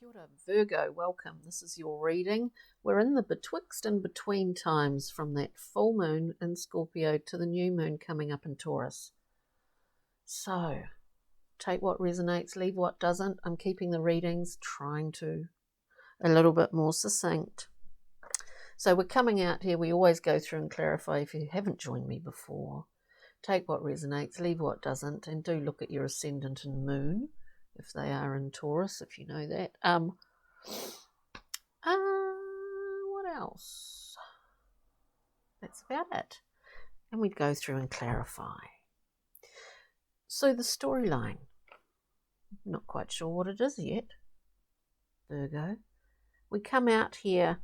Kia ora, Virgo, welcome. This is your reading. We're in the betwixt and between times from that full moon in Scorpio to the new moon coming up in Taurus. So, take what resonates, leave what doesn't. I'm keeping the readings, trying to a little bit more succinct. So we're coming out here. We always go through and clarify if you haven't joined me before. Take what resonates, leave what doesn't, and do look at your ascendant and moon if they are in Taurus, if you know that. What else? That's about it. And we'd go through and clarify. So the storyline, not quite sure what it is yet, Virgo. We come out here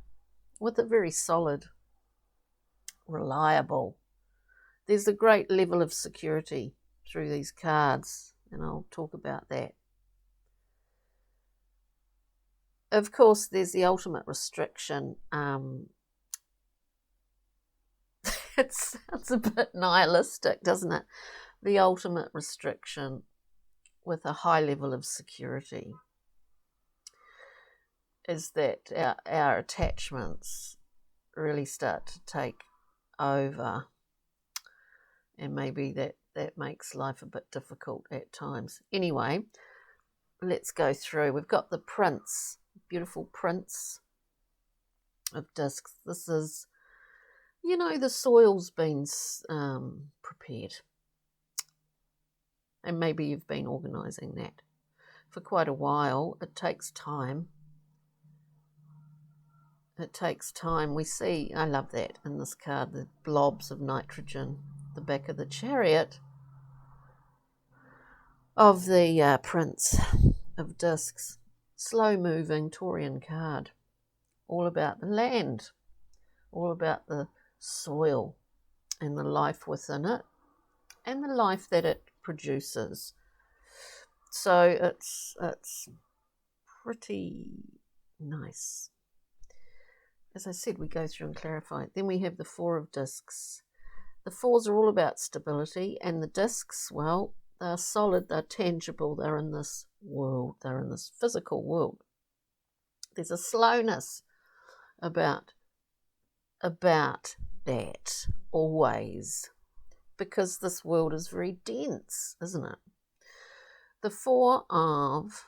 with a very solid, reliable. There's a great level of security through these cards, and I'll talk about that. Of course, there's the ultimate restriction. It sounds a bit nihilistic, doesn't it? The ultimate restriction with a high level of security is that our attachments really start to take over, and maybe that makes life a bit difficult at times. Anyway, let's go through. We've got the Prince, beautiful Prince of Discs. This is, the soil's been prepared, and maybe you've been organising that for quite a while. It takes time. It takes time. We see, I love that in this card, the blobs of nitrogen, the back of the Chariot of the Prince of Discs. Slow-moving Taurian card. All about the land. All about the soil and the life within it and the life that it produces. So it's pretty nice. As I said, we go through and clarify. Then we have the Four of Discs. The fours are all about stability, and the discs, well, they're solid, they're tangible, they're in this world, they're in this physical world. There's a slowness about that always, because this world is very dense, isn't it? The Four of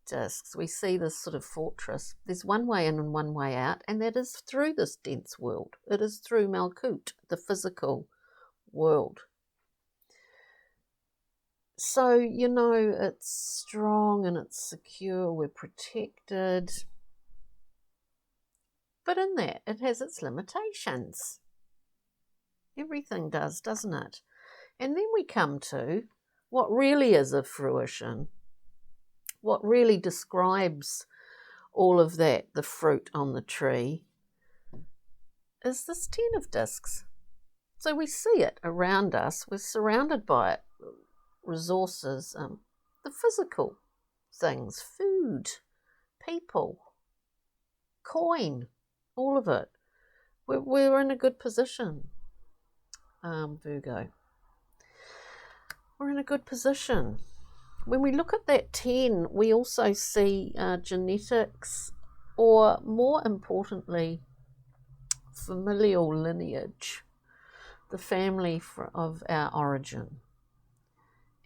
Discs, we see this sort of fortress. There's one way in and one way out, and that is through this dense world. It is through Malkut, the physical world. So, it's strong and it's secure, we're protected. But in that, it has its limitations. Everything does, doesn't it? And then we come to what really is a fruition, what really describes all of that, the fruit on the tree, is this Ten of Discs. So we see it around us, we're surrounded by it, resources, the physical things, food, people, coin, all of it. We're in a good position, Virgo. We're in a good position. When we look at that 10, we also see genetics, or more importantly, familial lineage, the family of our origin,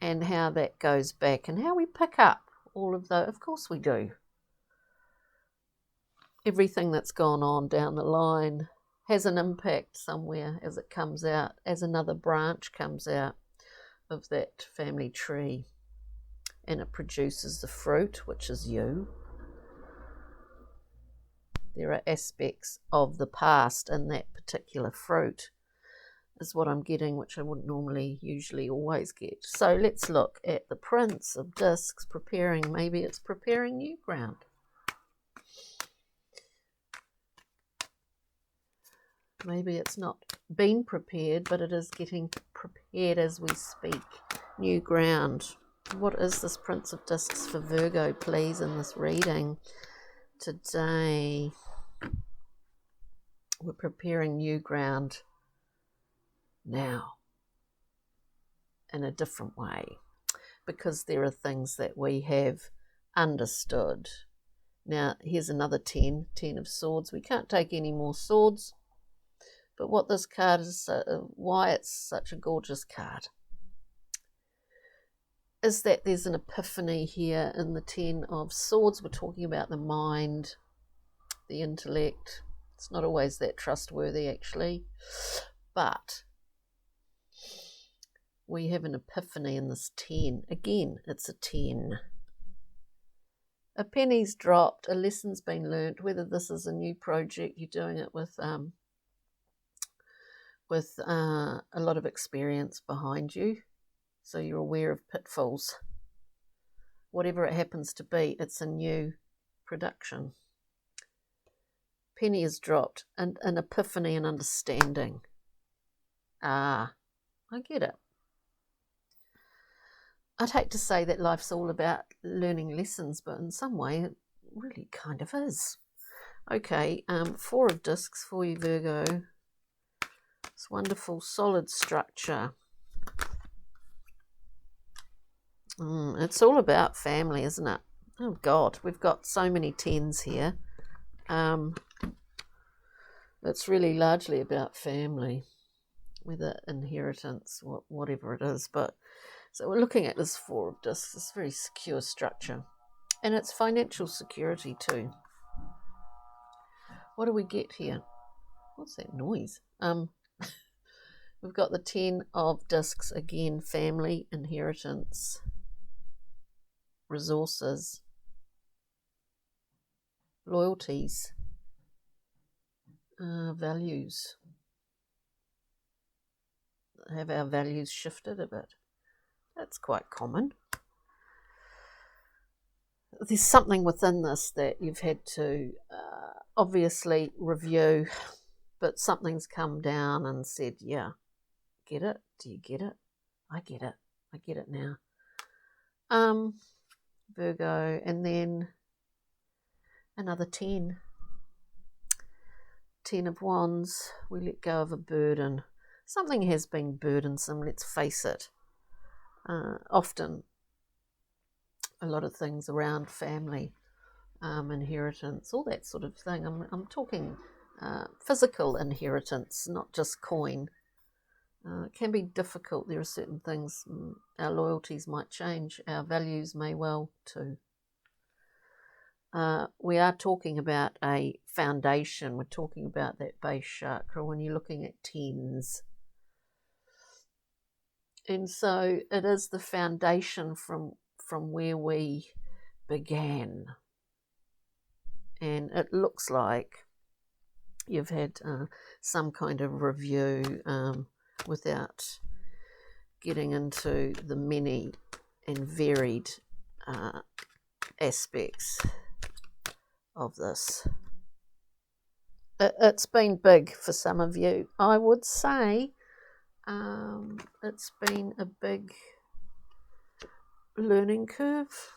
and how that goes back and how we pick up all of those. Of course we do. Everything that's gone on down the line has an impact somewhere as it comes out, as another branch comes out of that family tree, and it produces the fruit, which is you. There are aspects of the past in that particular fruit, is what I'm getting, which I wouldn't usually always get. So let's look at the Prince of Discs preparing. Maybe it's preparing new ground. Maybe it's not been prepared, but it is getting prepared as we speak. New ground. What is this Prince of Discs for Virgo, please, in this reading today? We're preparing new ground now in a different way, because there are things that we have understood Now, here's another 10 of swords. We can't take any more swords. But what this card is, why it's such a gorgeous card, is that there's an epiphany here in the 10 of swords. We're talking about the mind, the intellect. It's not always that trustworthy, actually. But we have an epiphany in this 10. Again, it's a 10. A penny's dropped, a lesson's been learnt, whether this is a new project, you're doing it with a lot of experience behind you, so you're aware of pitfalls. Whatever it happens to be, it's a new production. Penny is dropped, and an epiphany and understanding. I get it. I'd hate to say that life's all about learning lessons, but in some way it really kind of is. Okay, 4 of discs for you, Virgo. It's wonderful, solid structure. It's all about family, isn't it? Oh, God, we've got so many 10s here. It's really largely about family, whether inheritance, whatever it is. But so we're looking at this 4 of discs, this very secure structure. And it's financial security too. What do we get here? What's that noise? We've got the 10 of discs again, family, inheritance, resources, loyalties, values. Have our values shifted a bit? That's quite common. There's something within this that you've had to obviously review, but something's come down and said, yeah, get it? Do you get it? I get it. I get it now. Virgo, and then another 10. 10 of Wands. We let go of a burden. Something has been burdensome, let's face it. Often a lot of things around family, inheritance, all that sort of thing. I'm talking physical inheritance, not just coin. It can be difficult. There are certain things, our loyalties might change, our values may well too. We are talking about a foundation. We're talking about that base chakra when you're looking at 10s. And so it is the foundation from where we began. And it looks like you've had some kind of review without getting into the many and varied aspects of this. It's been big for some of you. I would say it's been a big learning curve,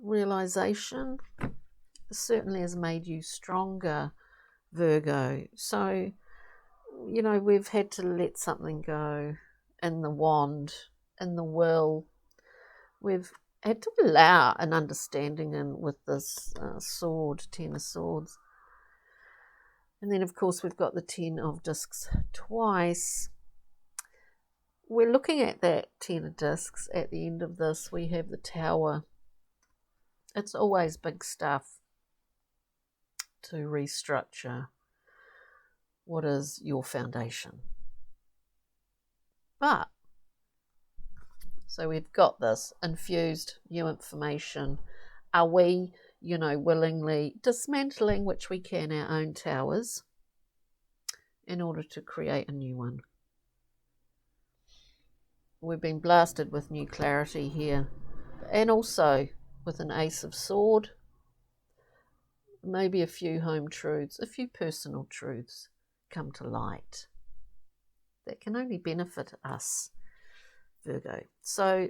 realization. It certainly has made you stronger, Virgo. So, you know, we've had to let something go in the wand, in the will. We've had to allow an understanding in with this sword, 10 of swords. And then, of course, we've got the 10 of discs twice. We're looking at that 10 of discs. At the end of this, we have the Tower. It's always big stuff to restructure what is your foundation. But, so we've got this infused new information. Are we, you know, willingly dismantling, which we can, our own towers in order to create a new one? We've been blasted with new clarity here, and also with an Ace of Sword, maybe a few home truths, a few personal truths come to light that can only benefit us, Virgo. So,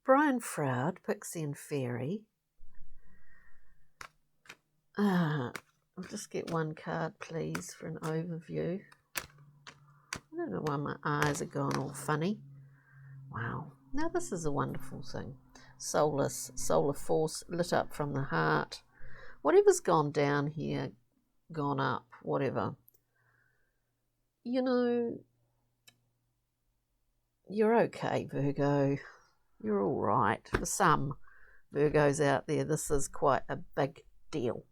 Brian Froud, Pixie and Fairy. I'll just get one card, please, for an overview. I don't know why my eyes are going all funny. Wow. Now this is a wonderful thing. solar force lit up from the heart. Whatever's gone down here, gone up, whatever. You know, you're okay, Virgo. You're all right. For some Virgos out there, this is quite a big deal.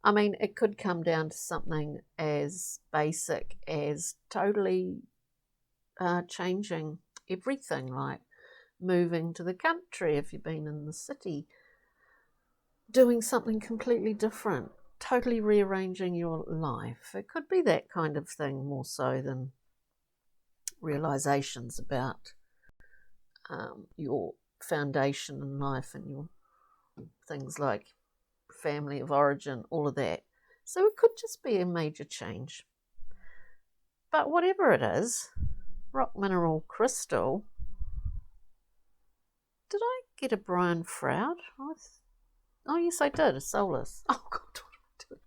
I mean, it could come down to something as basic as totally changing everything, like moving to the country if you've been in the city, doing something completely different, totally rearranging your life. It could be that kind of thing more so than realizations about your foundation in life and your things like family of origin, all of that. So it could just be a major change. But whatever it is, rock mineral crystal. Did I get a Brian Froud? Oh, yes, I did. A Solus. Oh, God, what did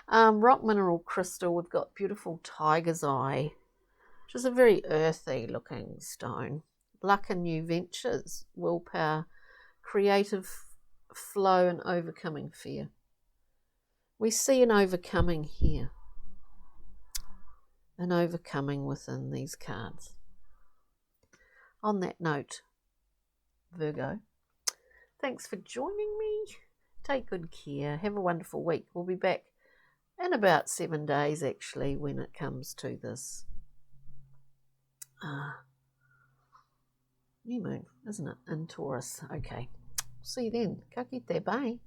I do? Rock mineral crystal. We've got beautiful tiger's eye, which is a very earthy looking stone. Luck and new ventures, willpower, creative flow, and overcoming fear. We see an overcoming here, an overcoming within these cards. On that note, Virgo, thanks for joining me. Take good care. Have a wonderful week. We'll be back in about 7 days, actually, when it comes to this new moon, isn't it? In Taurus. Okay. See you then. Ka kite, bye.